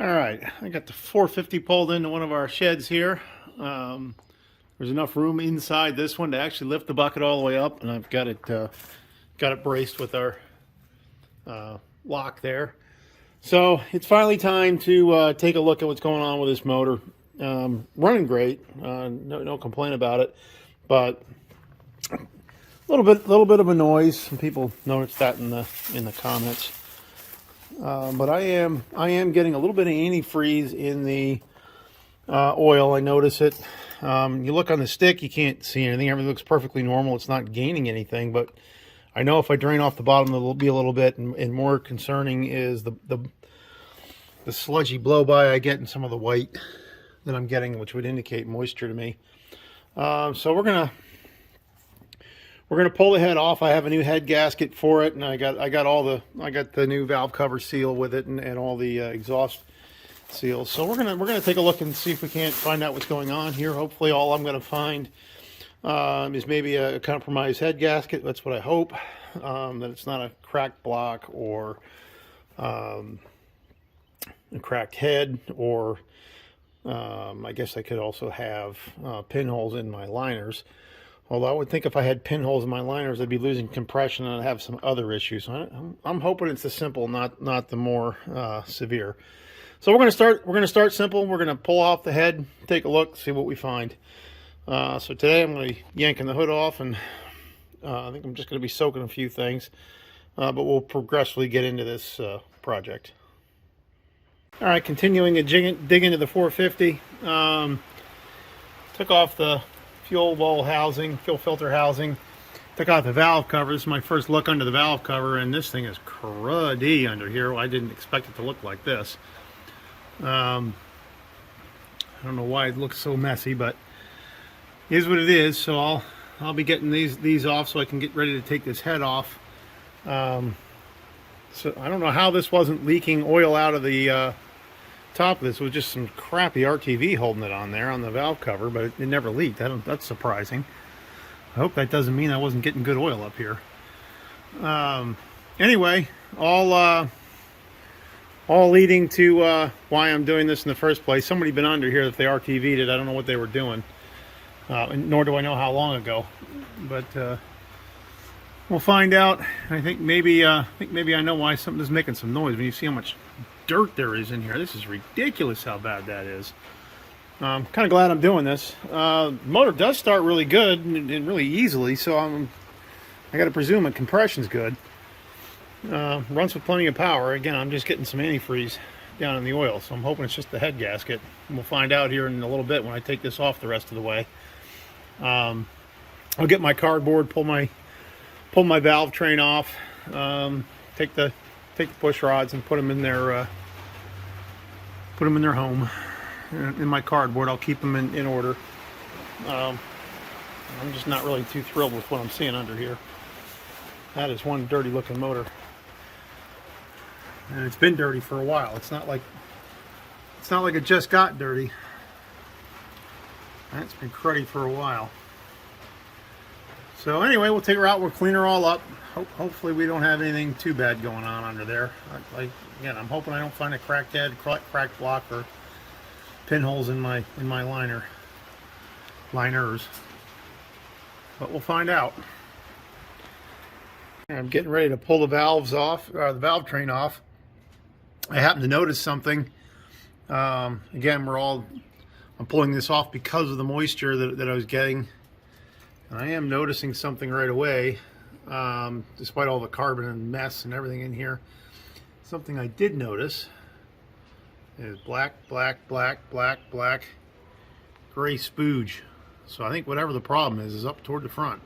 All right, I got the 450 pulled into one of our sheds here. There's enough room inside this one to actually lift the bucket all the way up, and I've got it braced with our lock there. So it's finally time to take a look at what's going on with this motor. Running great, no complaint about it, but a little bit of a noise. Some people noticed that in the comments. But I am getting a little bit of antifreeze in the oil. I notice it. You look on the stick, you can't see anything. Everything looks perfectly normal. It's not gaining anything, but I know if I drain off the bottom, it'll be a little bit. And more concerning is the sludgy blowby I get in some of the white that I'm getting, which would indicate moisture to me. So we're gonna pull the head off. I have a new head gasket for it, and I got the new valve cover seal with it, and all the exhaust seals. So we're gonna take a look and see if we can't find out what's going on here. Hopefully, all I'm gonna find is maybe a compromised head gasket. That's what I hope. That it's not a cracked block or a cracked head, or I guess I could also have pinholes in my liners. Although I would think if I had pinholes in my liners, I'd be losing compression and I'd have some other issues. So I'm hoping it's the simple, not the more severe. So we're gonna start simple. We're gonna pull off the head, take a look, see what we find. So today I'm gonna be yanking the hood off, and I think I'm just gonna be soaking a few things, but we'll progressively get into this project. All right, continuing to dig into the 450. Took off the fuel filter housing. Took out the valve cover. This is my first look under the valve cover, and this thing is cruddy under here. I didn't expect it to look like this. I don't know why it looks so messy, but it is what it is. So I'll be getting these off so I can get ready to take this head off. So I don't know how this wasn't leaking oil out of the top of this. It was just some crappy RTV holding it on there on the valve cover, but it never leaked. That's surprising. I hope that doesn't mean I wasn't getting good oil up here. Anyway, all leading to why I'm doing this in the first place. Somebody been under here. If they RTV'd it, I don't know what they were doing, nor do I know how long ago. But we'll find out. I think maybe I know why something is making some noise. When you see how much dirt there is in here, this is ridiculous how bad that is. I'm kind of glad I'm doing this. Motor does start really good and really easily, so I got to presume the compression's good. Runs with plenty of power. Again, I'm just getting some antifreeze down in the oil, so I'm hoping it's just the head gasket. And we'll find out here in a little bit when I take this off the rest of the way. I'll get my cardboard, pull my valve train off, take the push rods and put them in their home. In my cardboard, I'll keep them in order. I'm just not really too thrilled with what I'm seeing under here. That is one dirty looking motor, and it's been dirty for a while. It's not like it just got dirty. It's been cruddy for a while. So anyway, we'll take her out. We'll clean her all up. Hopefully we don't have anything too bad going on under there. Again, I'm hoping I don't find a cracked head, cracked block, or pinholes in my liners. But we'll find out. I'm getting ready to pull the valves off, the valve train off. I happened to notice something. Again, I'm pulling this off because of the moisture that I was getting. And I am noticing something right away. Despite all the carbon and mess and everything in here, something I did notice is black, gray spooge. So I think whatever the problem is up toward the front.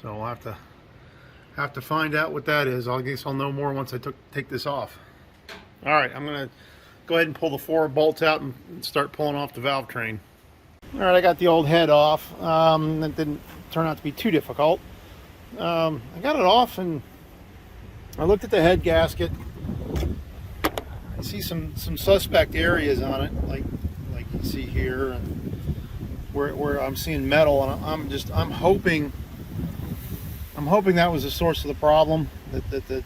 So I'll have to find out what that is. I guess I'll know more once I take this off. All right, I'm gonna go ahead and pull the 4 bolts out and start pulling off the valve train. All right, I got the old head off. That didn't turn out to be too difficult. I got it off and I looked at the head gasket. I see some suspect areas on it, like you see here, and where I'm seeing metal, and I'm hoping that was the source of the problem. That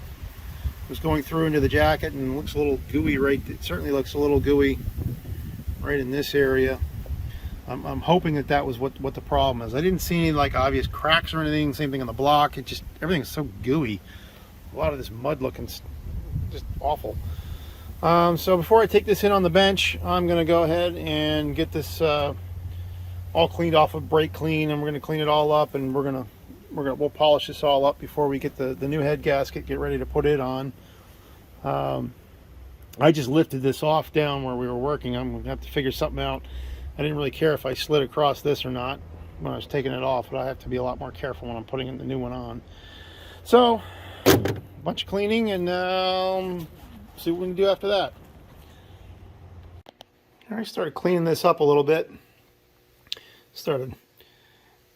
was going through into the jacket, and it looks a little gooey right. It certainly looks a little gooey right in this area. I'm hoping that that was what the problem is. I didn't see any like obvious cracks or anything. Same thing on the block. It just, everything's so gooey. A lot of this mud looking just awful. So before I take this in on the bench, I'm going to go ahead and get this all cleaned off with brake clean, and we're going to clean it all up, and we'll polish this all up before we get the new head gasket, get ready to put it on. I just lifted this off down where we were working. I'm going to have to figure something out. I didn't really care if I slid across this or not when I was taking it off, but I have to be a lot more careful when I'm putting the new one on. So, a bunch of cleaning, and see what we can do after that. I started cleaning this up a little bit. Started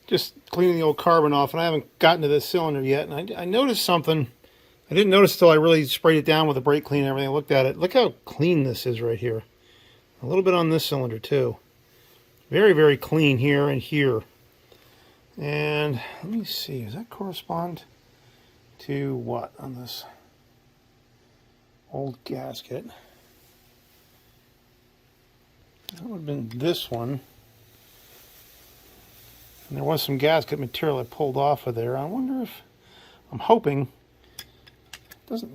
just cleaning the old carbon off, and I haven't gotten to this cylinder yet. And I noticed something. I didn't notice until I really sprayed it down with a brake clean and everything. I looked at it. Look how clean this is right here. A little bit on this cylinder too. Very, very clean here and here. And let me see, does that correspond to what on this old gasket? That would have been this one. And there was some gasket material I pulled off of there. I wonder if, I'm hoping, it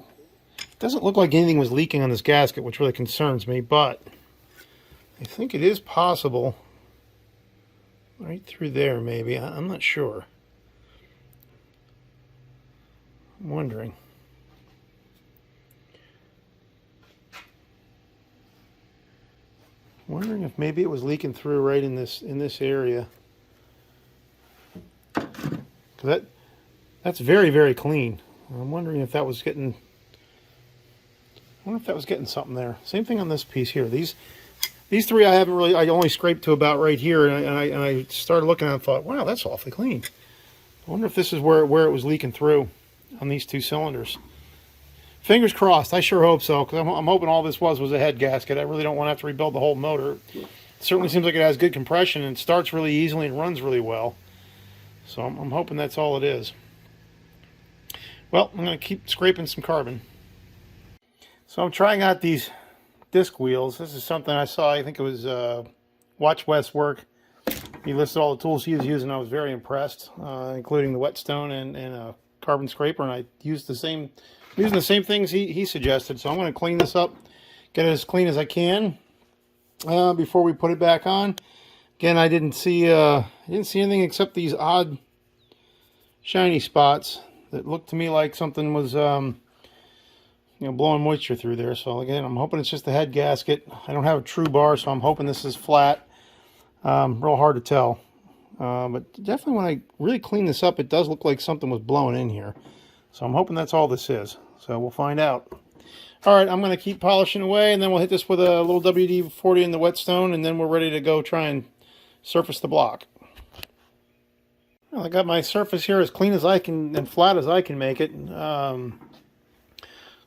doesn't look like anything was leaking on this gasket, which really concerns me, but I think it is possible. Right through there, maybe. I'm not sure. I'm wondering. Wondering if maybe it was leaking through right in this area. Because that's very, very clean. I'm wondering if that was getting. I wonder if that was getting something there. Same thing on this piece here. These three I haven't really, I only scraped to about right here, and I started looking at it and thought, wow, that's awfully clean. I wonder if this is where it was leaking through on these two cylinders. Fingers crossed. I sure hope so, because I'm hoping all this was a head gasket. I really don't want to have to rebuild the whole motor. It certainly seems like it has good compression and starts really easily and runs really well. So I'm hoping that's all it is. Well, I'm going to keep scraping some carbon. So I'm trying out these disc wheels. This is something I saw, I think it was Watch West work. He listed all the tools he was using. I was very impressed, including the whetstone and a carbon scraper, and I used using the same things he suggested. So I'm going to clean this up, get it as clean as I can before we put it back on. Again, I didn't see anything except these odd shiny spots that looked to me like something was blowing moisture through there. So again, I'm hoping it's just the head gasket. I don't have a true bar, so I'm hoping this is flat. Real hard to tell. But definitely when I really clean this up, it does look like something was blowing in here. So I'm hoping that's all this is. So we'll find out. All right, I'm going to keep polishing away, and then we'll hit this with a little WD-40 in the whetstone, and then we're ready to go try and surface the block. Well, I got my surface here as clean as I can and flat as I can make it.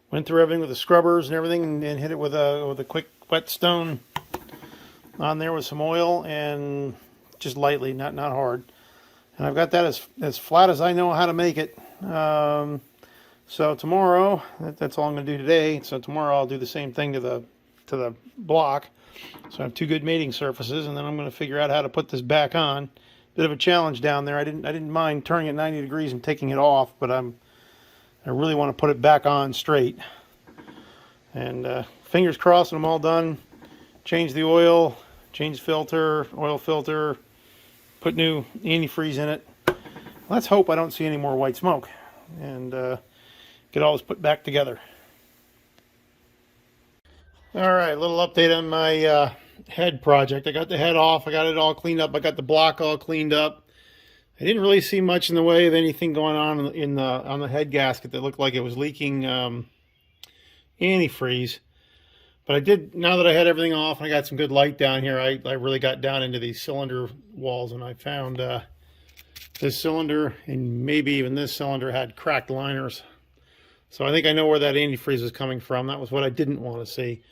Went through everything with the scrubbers and everything, and hit it with a quick whetstone on there with some oil, and just lightly, not hard. And I've got that as flat as I know how to make it. So tomorrow, that's all I'm going to do today. So tomorrow I'll do the same thing to the block. So I have two good mating surfaces, and then I'm going to figure out how to put this back on. Bit of a challenge down there. I didn't mind turning it 90 degrees and taking it off, but I really want to put it back on straight. And fingers crossed when I'm all done. Change the oil, change filter, oil filter, put new antifreeze in it. Let's hope I don't see any more white smoke, and get all this put back together. All right, a little update on my head project. I got the head off. I got it all cleaned up. I got the block all cleaned up. I didn't really see much in the way of anything going on on the head gasket that looked like it was leaking antifreeze. But I did, now that I had everything off and I got some good light down here, I really got down into these cylinder walls, and I found this cylinder and maybe even this cylinder had cracked liners. So I think I know where that antifreeze is coming from. That was what I didn't want to see.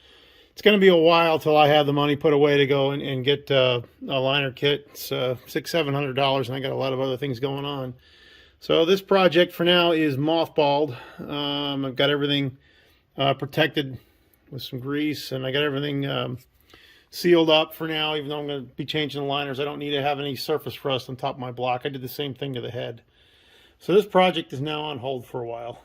It's going to be a while till I have the money put away to go and get a liner kit. It's $600-700, and I got a lot of other things going on. So this project for now is mothballed. I've got everything protected with some grease, and I got everything sealed up for now, even though I'm going to be changing the liners. I don't need to have any surface rust on top of my block. I did the same thing to the head. So this project is now on hold for a while.